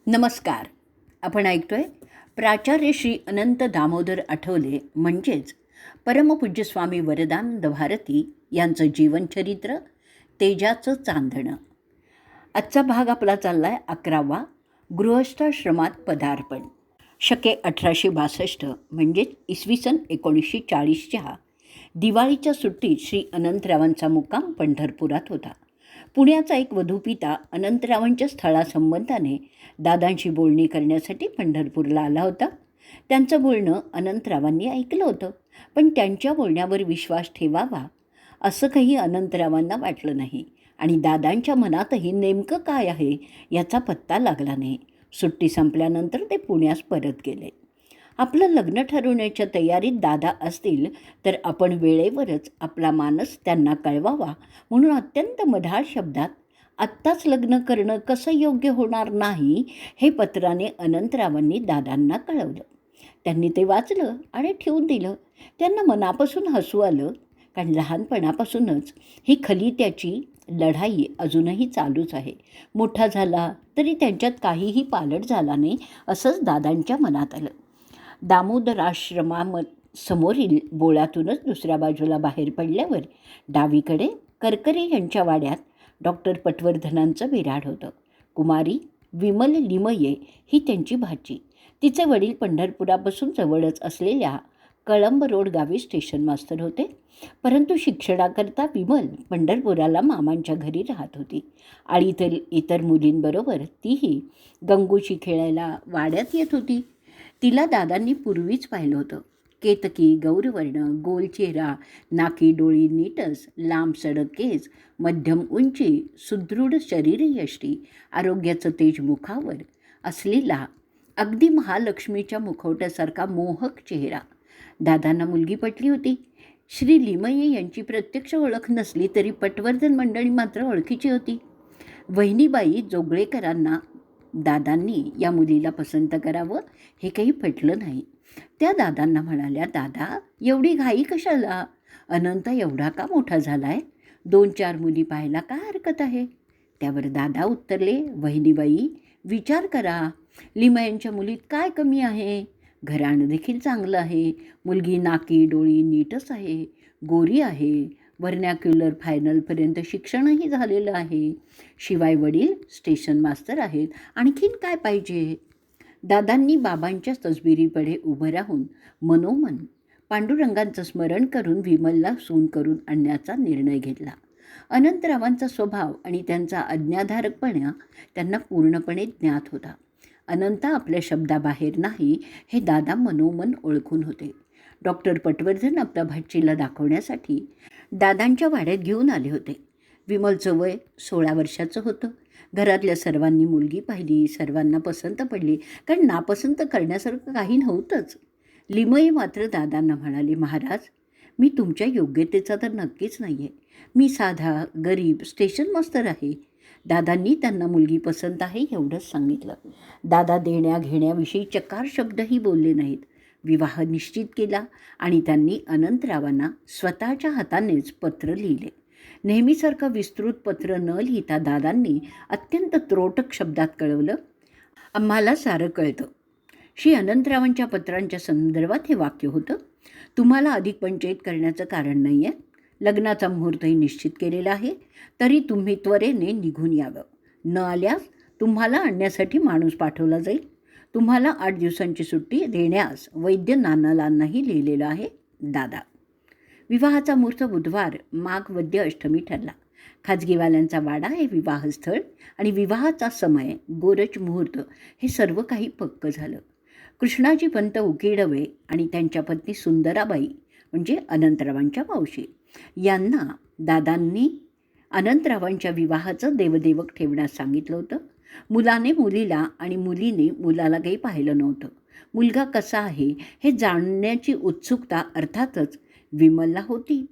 नमस्कार. आपण ऐकतोय प्राचार्य श्री अनंत दामोदर आठवले म्हणजेच परमपूज्य स्वामी वरदानंद भारती यांचं जीवनचरित्र तेजाचं चांदणं. आजचा भाग आपला चालला आहे 11वा, गृहस्थाश्रमात पदार्पण. शके 1862 म्हणजेच इसवी सन 1940च्या दिवाळीच्या सुट्टीत श्री अनंतरावांचा मुक्काम पंढरपुरात होता. पुण्याचा एक वधूपिता अनंतरावांच्या स्थळासंबंधाने दादांशी बोलणी करण्यासाठी पंढरपूरला आला होता. त्यांचं बोलणं अनंतरावांनी ऐकलं होतं, पण त्यांच्या बोलण्यावर विश्वास ठेवावा असं काही अनंतरावांना वाटलं नाही आणि दादांच्या मनातही नेमकं काय आहे याचा पत्ता लागला नाही. सुट्टी संपल्यानंतर ते पुण्यास परत गेले. आपलं लग्न ठरवण्याच्या तयारीत दादा असतील तर आपण वेळेवरच आपला मानस त्यांना कळवावा म्हणून अत्यंत मधाळ शब्दात आत्ताच लग्न करणं कसं योग्य होणार नाही हे पत्राने अनंतरावांनी दादांना कळवलं. त्यांनी ते वाचलं आणि ठेवून दिलं. त्यांना मनापासून हसू आलं, कारण लहानपणापासूनच ही खलित्याची लढाई अजूनही चालूच आहे. मोठा झाला तरी त्यांच्यात काहीही पालट झाला नाही असंच दादांच्या मनात आलं. समोरील बोळातूनच दुसऱ्या बाजूला बाहेर पडल्यावर डावीकडे करकरे यांच्या वाड्यात डॉक्टर पटवर्धनांचं बिराड होतं. कुमारी विमल लिमये ही त्यांची भाची. तिचे वडील पंढरपुरापासून जवळच असलेल्या कळंब रोड गावी स्टेशन मास्तर होते. परंतु शिक्षणाकरता विमल पंढरपुराला मामांच्या घरी राहत होती. आणि इतर मुलींबरोबर तीही गंगूशी खेळायला वाड्यात येत होती. तिला दादांनी पूर्वीच पाहिलं होतं. केतकी, गौरवर्ण, गोल चेहरा, नाकी डोळी नीटस, लांब सडक केस, मध्यम उंची, सुदृढ शरीरयष्टी, आरोग्याचं तेज मुखावर असलेला अगदी महालक्ष्मीच्या मुखवट्यासारखा मोहक चेहरा. दादांना मुलगी पटली होती. श्री लिमये यांची प्रत्यक्ष ओळख नसली तरी पटवर्धन मंडळी मात्र ओळखीची होती. वहिनीबाई जोगळेकरांना दादांनी या मुलीला पसंत करावं हे काही पटलं नाही. त्या दादांना म्हणाल्या, दादा एवढी घाई कशाला? अनंत एवढा का मोठा झाला आहे? 2-4 मुली पाहायला काय हरकत आहे? त्यावर दादा उत्तरले, वहिनीबाई विचार करा, लिमयांच्या मुलीत काय कमी आहे? घराणं देखील चांगलं आहे. मुलगी नाकी डोळी नीटच आहे, गोरी आहे, व्हर्नॅक्युलर फायनलपर्यंत शिक्षणही झालेलं आहे. शिवाय वडील स्टेशन मास्तर आहेत. आणखीन काय पाहिजे? दादांनी बाबांच्या तसबिरीकडे उभं राहून मनोमन पांडुरंगांचं स्मरण करून विमलला सून करून आणण्याचा निर्णय घेतला. अनंतरावांचा स्वभाव आणि त्यांचा आज्ञाधारकपणा त्यांना पूर्णपणे ज्ञात होता. अनंत आपल्या शब्दाबाहेर नाही हे दादा मनोमन ओळखून होते. डॉक्टर पटवर्धन आपल्या भाचीला दाखवण्यासाठी दादांच्या वाड्यात घेऊन आले होते. विमलचं वय 16 वर्षाचं होतं. घरातल्या सर्वांनी मुलगी पाहिली, सर्वांना पसंत पडली, कारण नापसंत करण्यासारखं काही नव्हतंच. लिमये मात्र दादांना म्हणाले, महाराज मी तुमच्या योग्यतेचा तर नक्कीच नाही आहे. मी साधा गरीब स्टेशन मास्तर आहे. दादांनी त्यांना मुलगी पसंत आहे एवढंच सांगितलं. दादा देण्या घेण्याविषयी चकार शब्दही बोलले नाहीत. विवाह निश्चित केला आणि त्यांनी अनंतरावांना स्वतःच्या हातानेच पत्र लिहिले. नेहमीसारखं विस्तृत पत्र न लिहिता दादांनी अत्यंत त्रोटक शब्दात कळवलं, आम्हाला सारं कळतं. श्री अनंतरावांच्या पत्रांच्या संदर्भात हे वाक्य होतं. तुम्हाला अधिक पंचायत करण्याचं कारण नाही आहे. लग्नाचा मुहूर्तही निश्चित केलेला आहे. तरी तुम्ही त्वरेने निघून यावं. न आल्यास तुम्हाला आणण्यासाठी माणूस पाठवला जाईल. तुम्हाला 8 दिवसांची सुट्टी देण्यास वैद्य नानालांनाही लिहिलेलं आहे. दादा. विवाहाचा मुहूर्त बुधवार माघ वद्य अष्टमी ठरला. खाजगीवाल्यांचा वाडा हे विवाहस्थळ आणि विवाहाचा समय गोरच मुहूर्त हे सर्व काही पक्क झालं. कृष्णाजी पंत उकिडवे आणि त्यांच्या पत्नी सुंदराबाई म्हणजे अनंतरावांच्या मावशी यांना दादांनी अनंतरावांच्या विवाहाचं देवदेवक ठेवण्यास सांगितलं होतं. मुलाने मुलीला आणि मुलीने मुलाला काही पाहिलं नव्हतं. मुलगा कसा आहे हे जाणण्याची उत्सुकता अर्थातच विमलला होतीच.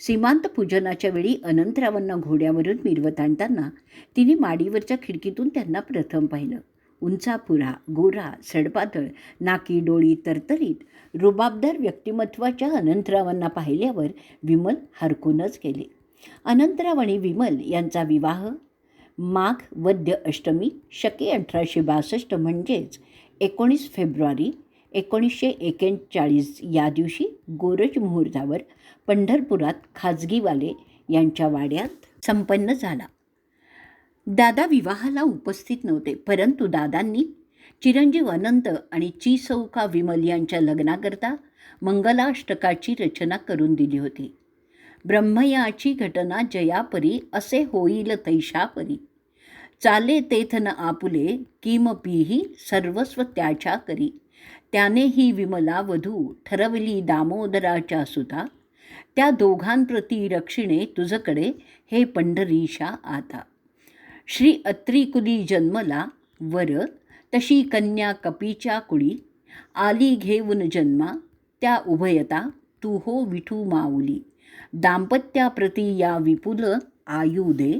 सीमांत पूजनाच्या वेळी अनंतरावांना घोड्यावरून मिरवत आणताना तिने माडीवरच्या खिडकीतून त्यांना प्रथम पाहिलं. उंचापुरा, गोरा, सडपातळ, नाकी डोळी तरतरीत, रुबाबदार व्यक्तिमत्वाच्या अनंतरावांना पाहिल्यावर विमल हरकूनच गेले. अनंतराव आणि विमल यांचा विवाह माघ वद्य अष्टमी शके 1862 म्हणजेच 19 फेब्रुवारी 1941 या दिवशी गोरज मुहूर्तावर पंढरपुरात खाजगीवाले यांच्या वाड्यात संपन्न झाला. दादा विवाहाला उपस्थित नव्हते, परंतु दादांनी चिरंजीव अनंत आणि चिसौका विमल यांच्या लग्नाकरता मंगलाष्टकाची रचना करून दिली होती. ब्रह्मयाची घटना जयापरी असे होईल तैशापरी, चाले तेथ न आपुले किमपीही सर्वस्व त्याच्या करी. त्याने ही विमला वधू ठरवली दामोदराच्या सुता, त्या दोघांप्रती रक्षिणे तुझकडे हे पंढरीशा आता. श्री अत्रिकुली जन्मला वर, तशी कन्या कपीच्या कुळी, आली घेऊन जन्मा त्या उभयता तू हो विठू माऊली. दाम्पत्याप्रती या विपुल आयु दे,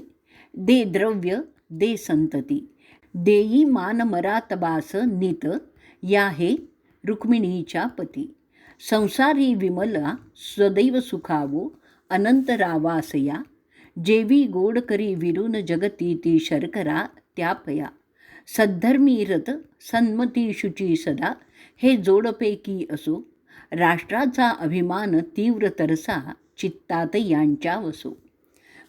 दे द्रव्य दे संतती, देई मान मरातबास नीत, या हे रुक्मिणीच्या पती. संसारी विमला सदैव सुखावो अनंतरावासया, जेवी गोड करी विरून जगती ती शर्करा त्यापया. सद्धर्मी रत सन्मती शुची सदा, हे जोडपैकी असो, राष्ट्राचा अभिमान तीव्र तरसा चित्तात यांच्या वसो.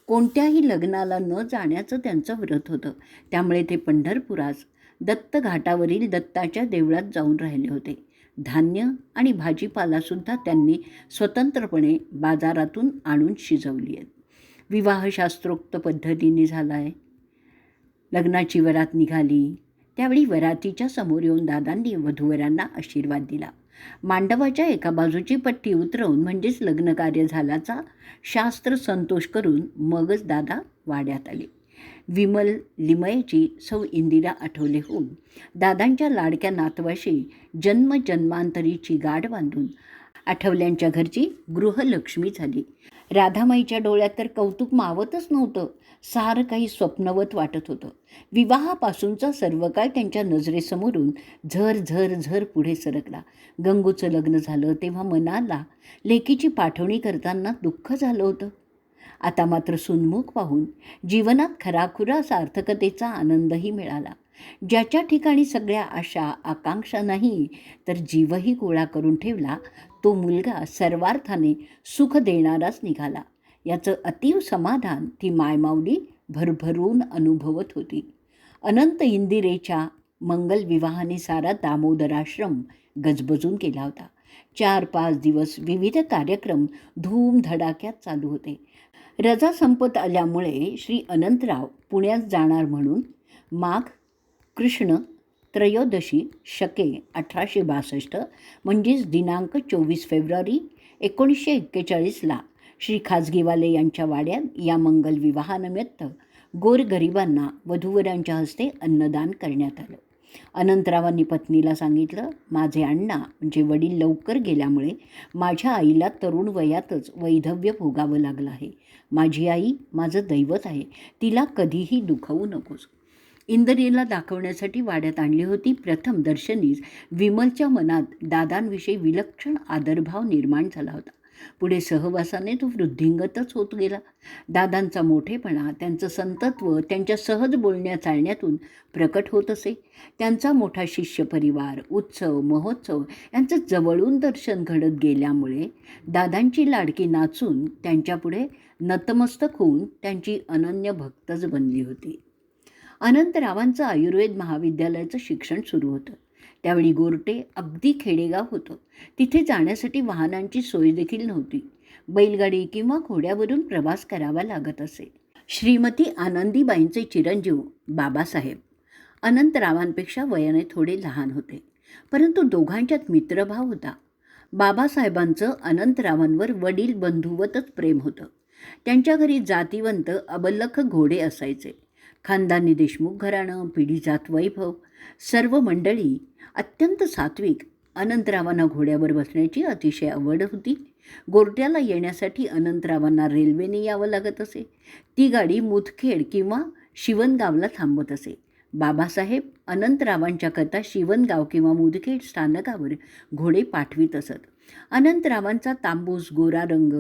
कोणत्याही लग्नाला न जाण्याचं त्यांचं व्रत होतं, त्यामुळे ते पंढरपुरास दत्त घाटावरील दत्ताच्या देवळात जाऊन राहिले होते. धान्य आणि भाजीपालासुद्धा त्यांनी स्वतंत्रपणे बाजारातून आणून शिजवली आहेत. विवाह शास्त्रोक्त पद्धतीने झाला आहे. लग्नाची वरात निघाली, त्यावेळी वरातीच्या समोर येऊन दादांनी वधूवरांना आशीर्वाद दिला. मांडवाच्या एका बाजूची पट्टी उतरवून म्हणजेच लग्नकार्य झाल्याचा शास्त्र संतोष करून मगच दादा वाड्यात आले. विमल लिमयेची सौ इंदिरा आठवले होऊन दादांच्या लाडक्या नातवाशी जन्मजन्मांतरीची गाठ बांधून आठवल्यांच्या घरची गृहलक्ष्मी झाली. राधामाईच्या डोळ्यात तर कौतुक मावतच नव्हतं, सारं काही स्वप्नवत वाटत होतं. विवाहापासूनचा सर्व काळ त्यांच्या नजरेसमोरून झर झर झर पुढे सरकला. गंगूचं लग्न झालं तेव्हा मनाला लेकीची पाठवणी करताना दुःख झालं होतं. आता मात्र सुन्मुख पाहून जीवनात खराखुरा सार्थकतेचा आनंदही मिळाला. ज्याच्या ठिकाणी सगळ्या आशा आकांक्षा नाही तर जीवही गोळा करून ठेवला, तो मुलगा सर्वार्थाने सुख देणाराच निघाला. याचं अतीव समाधान ती मायमाऊली भरभरून अनुभवत होती. अनंत इंदिरेच्या मंगल विवाहाने सारा दामोदराश्रम गजबजून गेला होता. 4-5 दिवस विविध कार्यक्रम धूमधडाक्यात चालू होते. रजा संपत आल्यामुळे श्री अनंतराव पुण्यात जाणार म्हणून माघ कृष्ण त्रयोदशी शके 1862 म्हणजेच दिनांक 24 फेब्रुवारी 1941ला श्री खाजगीवाले यांच्या वाड्यात या मंगल विवाहानिमित्त गोरगरिबांना वधूवरांच्या हस्ते अन्नदान करण्यात आलं. अनंतरावांनी पत्नीला सांगितलं, माझे अण्णा म्हणजे वडील लवकर गेल्यामुळे माझ्या आईला तरुण वयातच वैधव्य भोगावं लागलं आहे. माझी आई माझं दैवत आहे, तिला कधीही दुखवू नकोस. इंदिरेला दाखवण्यासाठी वाड्यात आणली होती. प्रथम दर्शनीच विमलच्या मनात दादांविषयी विलक्षण आदरभाव निर्माण झाला होता. पुढे सहवासाने तो वृद्धिंगतच होत गेला. दादांचा मोठेपणा, त्यांचं संतत्व त्यांच्या सहज बोलण्या चालण्यातून प्रकट होत असे. त्यांचा मोठा शिष्य परिवार, उत्सव महोत्सव यांचं जवळून दर्शन घडत गेल्यामुळे दादांची लाडकी नाचून त्यांच्यापुढे नतमस्तक होऊन त्यांची अनन्य भक्तच बनली होती. अनंतरावांचं आयुर्वेद महाविद्यालयाचं शिक्षण सुरू होतं. त्यावेळी गोरटे अगदी खेडेगाव होतं. तिथे जाण्यासाठी वाहनांची सोय देखील नव्हती. बैलगाडी किंवा घोड्यावरून प्रवास करावा लागत असे. श्रीमती आनंदीबाईंचे चिरंजीव बाबासाहेब अनंतरावांपेक्षा वयाने थोडे लहान होते, परंतु दोघांच्यात मित्रभाव होता. बाबासाहेबांचं अनंतरावांवर वडील बंधुवतच प्रेम होतं. त्यांच्या घरी जातिवंत अबलख घोडे असायचे. खानदानी देशमुख घराणं, पिढीजात वैभव, सर्व मंडळी अत्यंत सात्विक. अनंतरावांना घोड्यावर बसण्याची अतिशय आवड होती. गोरट्याला येण्यासाठी अनंतरावांना रेल्वेने यावं लागत असे. ती गाडी मुदखेड किंवा शिवणगावला थांबत असे. बाबासाहेब अनंतरावांच्याकरता शिवणगाव किंवा मुदखेड स्थानकावर घोडे पाठवीत असत. अनंतरावांचा तांबूस गोरा रंग,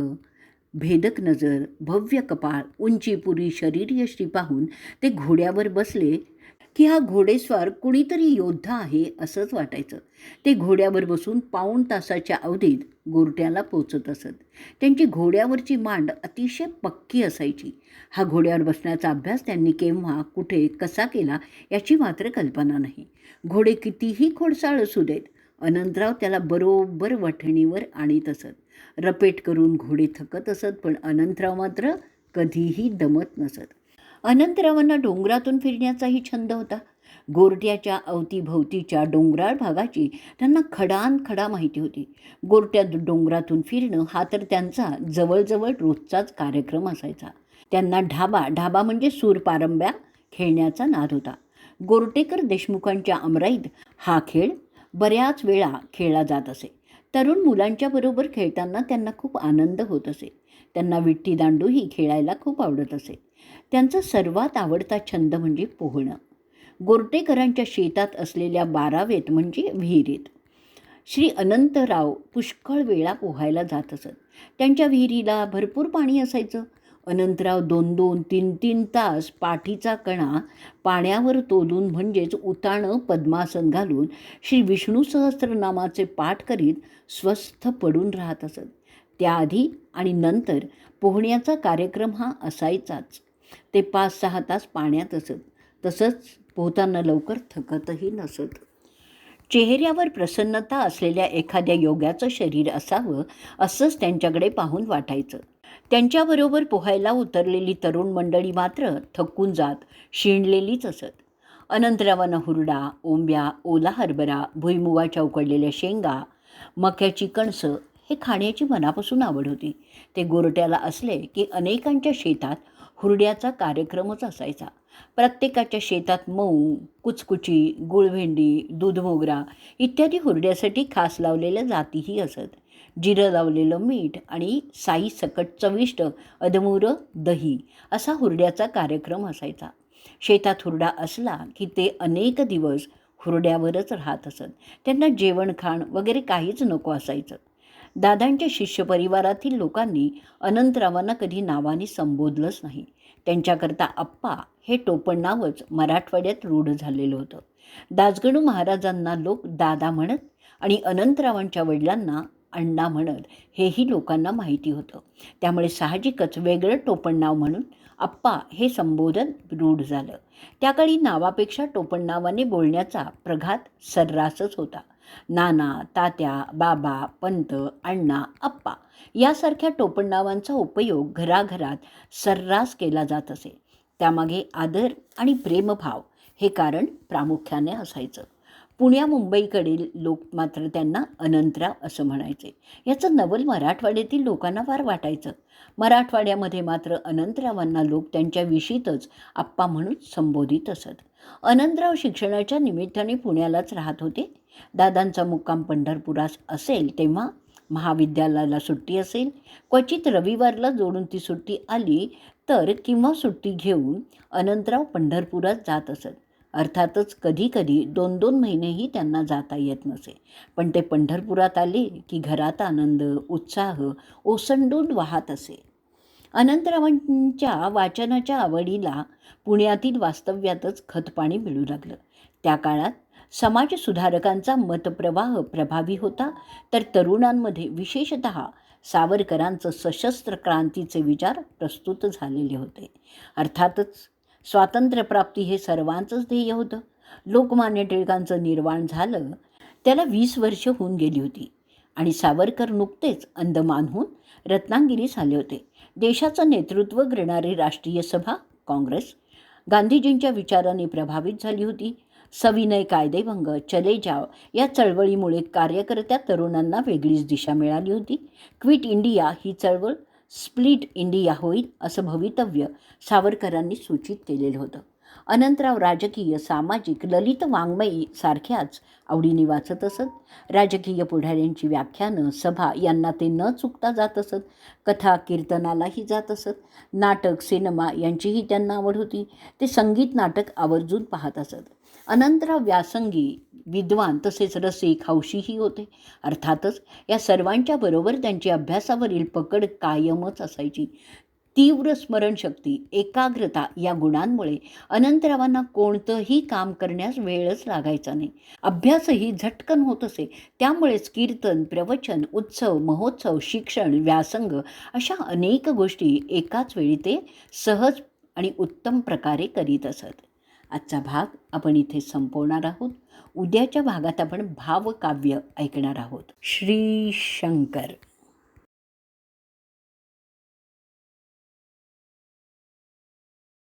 भेदक नजर, भव्य कपाळ, उंचीपुरी शरीरयष्टी पाहून ते घोड्यावर बसले की हा घोडेस्वार कुणीतरी योद्धा आहे असंच वाटायचं. ते घोड्यावर बसून पाऊण तासाच्या अवधीत गोरट्याला पोचत असत. त्यांची घोड्यावरची मांड अतिशय पक्की असायची. हा घोड्यावर बसण्याचा अभ्यास त्यांनी केव्हा, कुठे, कसा केला याची मात्र कल्पना नाही. घोडे कितीही खोडसाळ असू देत, अनंतराव त्याला बरोबर वठणीवर आणीत असत. रपेट करून घोडे थकत असत, पण अनंतराव मात्र कधीही दमत नसत. अनंतरावांना डोंगरातून फिरण्याचाही छंद होता. गोरट्याच्या अवतीभवतीच्या डोंगराळ भागाची त्यांना खडानखडा माहिती होती. गोरट्यात डोंगरातून फिरणं हा तर त्यांचा जवळजवळ रोजचाच कार्यक्रम असायचा. त्यांना ढाबा म्हणजे सूरपारंब्या खेळण्याचा नाद होता. गोरटेकर देशमुखांच्या अमराईत हा खेळ बऱ्याच वेळा खेळला जात असे. तरुण मुलांच्या बरोबर खेळताना त्यांना खूप आनंद होत असे. त्यांना विट्टी दांडूही खेळायला खूप आवडत असे. त्यांचा सर्वात आवडता छंद म्हणजे पोहणं. गोरटेकरांच्या शेतात असलेल्या बारावेत म्हणजे विहिरीत श्री अनंतराव पुष्कळ वेळा पोहायला जात असत. त्यांच्या विहिरीला भरपूर पाणी असायचं. अनंतराव 2-2, 3-3 तास पाठीचा कणा पाण्यावर तोलून म्हणजेच उताणं पद्मासन घालून श्री विष्णू सहस्त्रनामाचे पाठ करीत स्वस्थ पडून राहत असत. त्याआधी आणि नंतर पोहण्याचा कार्यक्रम हा असायचाच. ते 5-6 तास पाण्यात असत. तसंच पोहताना लवकर थकतही नसत. चेहऱ्यावर प्रसन्नता असलेल्या एखाद्या योग्याचं शरीर असावं असंच त्यांच्याकडे पाहून वाटायचं. त्यांच्याबरोबर पोहायला उतरलेली तरुण मंडळी मात्र थकून जात शिणलेलीच असत. अनंतरावांना हुरडा, ओंब्या, ओला हरभरा, भुईमुगाच्या उकडलेल्या शेंगा, मक्याची कणसं हे खाण्याची मनापासून आवड होती. ते गोरट्याला असले की अनेकांच्या शेतात हुरड्याचा कार्यक्रमच असायचा. प्रत्येकाच्या शेतात मऊ, कुचकुची, गुळभेंडी, दूध मोगरा इत्यादी हुरड्यासाठी खास लावलेल्या जातीही असत. जिरं लावलेलं मीठ आणि साई सकट चविष्ट अधमुरं दही असा हुरड्याचा कार्यक्रम असायचा. शेतात हुरडा असला की ते अनेक दिवस हुरड्यावरच राहत असत. त्यांना जेवण खाण वगैरे काहीच नको असायचं. दादांच्या शिष्य परिवारातील लोकांनी अनंतरावांना कधी नावाने संबोधलंच नाही. त्यांच्याकरता अप्पा हे टोपण नावच मराठवाड्यात रूढ झालेलं होतं. दासगणू महाराजांना लोक दादा म्हणत आणि अनंतरावांच्या वडिलांना अण्णा म्हणत हेही लोकांना माहिती होतं. त्यामुळे साहजिकच वेगळं टोपण नाव म्हणून अप्पा हे संबोधन रूढ झालं. त्याकाळी नावापेक्षा टोपण नावाने बोलण्याचा प्रघात सर्रासच होता. नाना, तात्या, बाबा, पंत, अण्णा, अप्पा यासारख्या टोपण नावांचा उपयोग घराघरात सर्रास केला जात असे. त्यामागे आदर आणि प्रेमभाव हे कारण प्रामुख्याने असायचं. पुण्या मुंबईकडील लोक मात्र त्यांना अनंतराव असं म्हणायचे. याचं नवल मराठवाड्यातील लोकांना फार वाटायचं. मराठवाड्यामध्ये मात्र अनंतरावांना लोक त्यांच्या विशीतच आप्पा म्हणून संबोधित असत. अनंतराव शिक्षणाच्या निमित्ताने पुण्यालाच राहत होते. दादांचा मुक्काम पंढरपुरात असेल तेव्हा महाविद्यालयाला सुट्टी असेल, क्वचित रविवारला जोडून ती सुट्टी आली तर किंवा सुट्टी घेऊन अनंतराव पंढरपुरात जात असत. अर्थातच कधीकधी 2-2 महिनेही त्यांना जाता येत नसे. पण ते पंढरपुरात आले की घरात आनंद, उत्साह ओसंडून वाहत असे. अनंतरावांच्या वाचनाच्या आवडीला पुण्यातील वास्तव्यातच खतपाणी मिळू लागलं. त्या काळात समाजसुधारकांचा मतप्रवाह प्रभावी होता, तर तरुणांमध्ये विशेषतः सावरकरांचं सशस्त्र क्रांतीचे विचार प्रस्तुत झालेले होते. अर्थातच स्वातंत्र्यप्राप्ती हे सर्वांचंच ध्येय होतं. लोकमान्य टिळकांचं निर्वाण झालं त्याला 20 वर्ष होऊन गेली होती आणि सावरकर नुकतेच अंदमानहून रत्नागिरीस आले होते. देशाचं नेतृत्व करणारी राष्ट्रीय सभा काँग्रेस गांधीजींच्या विचाराने प्रभावित झाली होती. सविनय कायदेभंग, चले जाव या चळवळीमुळे कार्यकर्त्या तरुणांना वेगळीच दिशा मिळाली होती. क्विट इंडिया ही चळवळ स्प्लिट इंडिया होईल असं भवितव्य सावरकरांनी सूचित केलेलं होतं. अनंतराव राजकीय, सामाजिक, ललित वाङ्मयी सारख्याच आवडीने वाचत असत. राजकीय पुढाऱ्यांची व्याख्यानं, सभा यांना ते न चुकता जात असत. कथा कीर्तनालाही जात असत. नाटक, सिनेमा यांचीही त्यांना आवड होती. ते संगीत नाटक आवर्जून पाहत असत. अनंतराव व्यासंगी विद्वान तसेच रसिक हौशीही होते. अर्थातच या सर्वांच्या बरोबर त्यांची अभ्यासावरील पकड कायमच असायची. तीव्र स्मरणशक्ती, एकाग्रता या गुणांमुळे अनंतरावांना कोणतंही काम करण्यास वेळच लागायचा नाही. अभ्यासही झटकन होत असे. त्यामुळेच कीर्तन, प्रवचन, उत्सव, महोत्सव, शिक्षण, व्यासंग अशा अनेक गोष्टी एकाच वेळी ते सहज आणि उत्तम प्रकारे करीत असत. आजचा भाग आपण इथे संपवणार आहोत. उद्याच्या भागात आपण भावकाव्य ऐकणार आहोत. श्री शंकर.